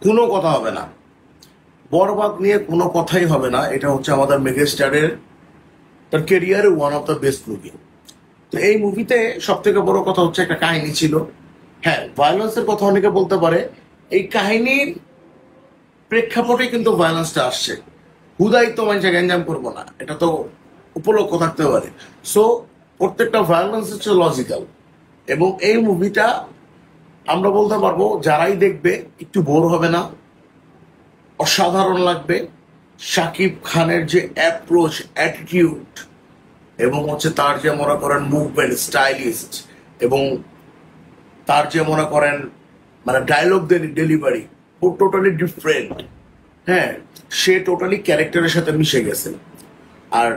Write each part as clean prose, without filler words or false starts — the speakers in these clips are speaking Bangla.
কোনো কথা হবে না, বরবাদ নিয়ে কোনো কথাই হবে না। এটা হচ্ছে আমাদের মেগাস্টারের তার কেরিয়ারে one of the best movie. তো এই মুভিতে সব থেকে বড় কথা হচ্ছে একটা কাহিনী ছিল। হ্যাঁ, ভায়োলেন্সের কথা অনেকে বলতে পারে, এই কাহিনীর প্রেক্ষাপটে কিন্তু ভায়োলেন্সটা আসছে। হুদাই তো মানুষের গ্যাঞ্জাম করবো না, এটা তো উপলক্ষ থাকতে পারে। সো প্রত্যেকটা ভায়োলেন্স হচ্ছে লজিক্যাল, এবং এই মুভিটা আমরা বলতে পারবো যারাই দেখবে একটু বোর হবে না, অসাধারণ লাগবে। শাকিব খানের যে অ্যাপ্রোচ, অ্যাটিটিউড, এবং হচ্ছে তার যে মনে করেন মুভমেন্ট স্টাইলিস্ট, এবং তার যে মনে করেন মানে ডায়লগ ডেলিভারি টোটালি ডিফারেন্ট। হ্যাঁ, সে টোটালি ক্যারেক্টারের সাথে মিশে গেছে। আর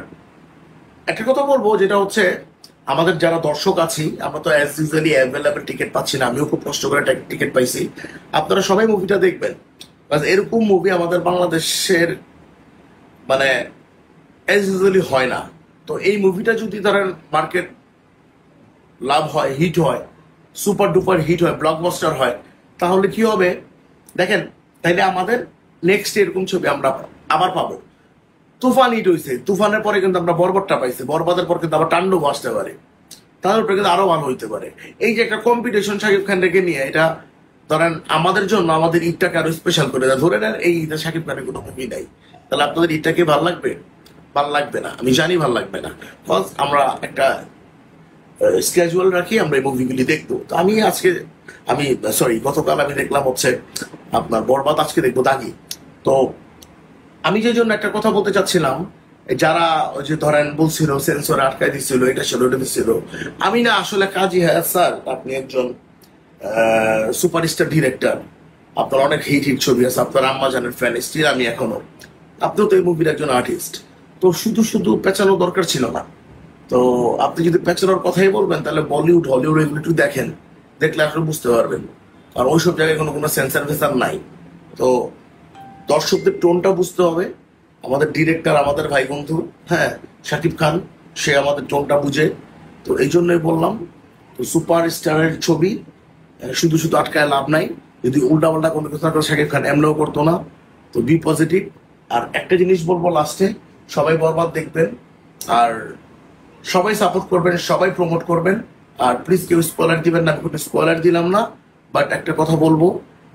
একটা কথা বলবো, যেটা হচ্ছে আমাদের যারা দর্শক আছি, আমরা তো অ্যাজ ইউজুয়ালি অ্যাভেলেবেল টিকিট পাচ্ছি না, আমিও খুব কষ্ট করে টিকিট পাইছি। আপনারা সবাই মুভিটা দেখবেন, এরকম মুভি আমাদের বাংলাদেশের মানে অ্যাজ ইউজুয়ালি হয় না। তো এই মুভিটা যদি ধরেন মার্কেট লাভ হয়, হিট হয়, সুপার ডুপার হিট হয়, ব্লকবাস্টার হয়, তাহলে কি হবে দেখেন, তাইলে আমাদের নেক্সট এরকম ছবি আমরা আবার পাবো। তুফান হিট হয়েছে, তুফানের পরে কিন্তু আমরা বরবাদটা পাইছি, বরবাদের পর কিন্তু আবার তাণ্ডব আসতে পারে, তাহলে কিন্তু আরো ভালো হইতে পারে। এই যে একটা কম্পিটিশন শাকিব খান রেখে নিয়ে, এটা ধরেন আমাদের জন্য আমাদের ঈদটাকে আরো স্পেশাল করে দেয়। ধরে নেন এই ঈদে শাকিব খানের কোনো মুভি নাই, তাহলে আপনাদের ঈদটা কি ভালো লাগবে? ভালো লাগবে না, আমি জানি ভালো লাগবে না। বিকজ আমরা একটা স্কেজুয়াল রাখি, আমরা এই মুভিগুলি দেখবো। তো আমি সরি গতকাল আমি দেখলাম হচ্ছে আপনার বরবাদ, আজকে দেখবো দাগি। তো আমি যে জন্য একটা কথা বলতে চাচ্ছিলাম, যারা ওই যে ধরেন বলছিল সেন্সরে আটকায় দিচ্ছিল, এটা ছিল ওটা দিচ্ছিল, আমি না আসলে কাজী হায়াৎ স্যার, আপনি একজন সুপারস্টার ডিরেক্টর, আপনার অনেক হিট হিট ছবি আছে, আপনার আম্মা জানের ফ্যান স্টিল আমি এখনো, আপনিও তো এই মুভির একজন আর্টিস্ট। তো শুধু শুধু পেঁচানো দরকার ছিল না। তো আপনি যদি পেঁচানোর কথাই বলবেন, তাহলে বলিউড হলিউড এগুলো একটু দেখেন, দেখলে আসলে বুঝতে পারবেন। কারণ ওইসব জায়গায় কোনো সেন্সার ফেন্সার নাই। তো দর্শকদের টোনটা বুঝতে হবে। আমাদের ডিরেক্টর আমাদের ভাই বন্ধু, হ্যাঁ, শাকিব খান, সে আমাদের টোনটা বুঝে। তো এই জন্যই বললাম, তো সুপার স্টারের ছবি শুধু শুধু আটকায় লাভ নাই। যদি উল্টাপাল্টা কোনো কিছু থাকলে শাকিব খান এমনও করতো না। তো বি পজিটিভ। আর একটা জিনিস বলবো লাস্টে, সবাই বরবাদ দেখবেন, আর সবাই সাপোর্ট করবেন, সবাই প্রমোট করবেন। আর প্লিজ কেউ স্পয়লার দিবেন না, আমি কোনো স্পয়লার দিলাম না। বাট একটা কথা বলবো,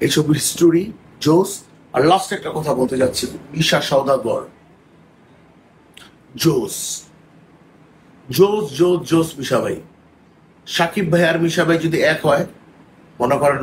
এই ছবির স্টোরি জোস। আর লাস্ট একটা কথা বলতে যাচ্ছি, ঈশা সওদাগর জোস, জোস জোস জোস। মিশা ভাই, সাকিব ভাই আর মিশা ভাই যদি এক হয়, মনে করেন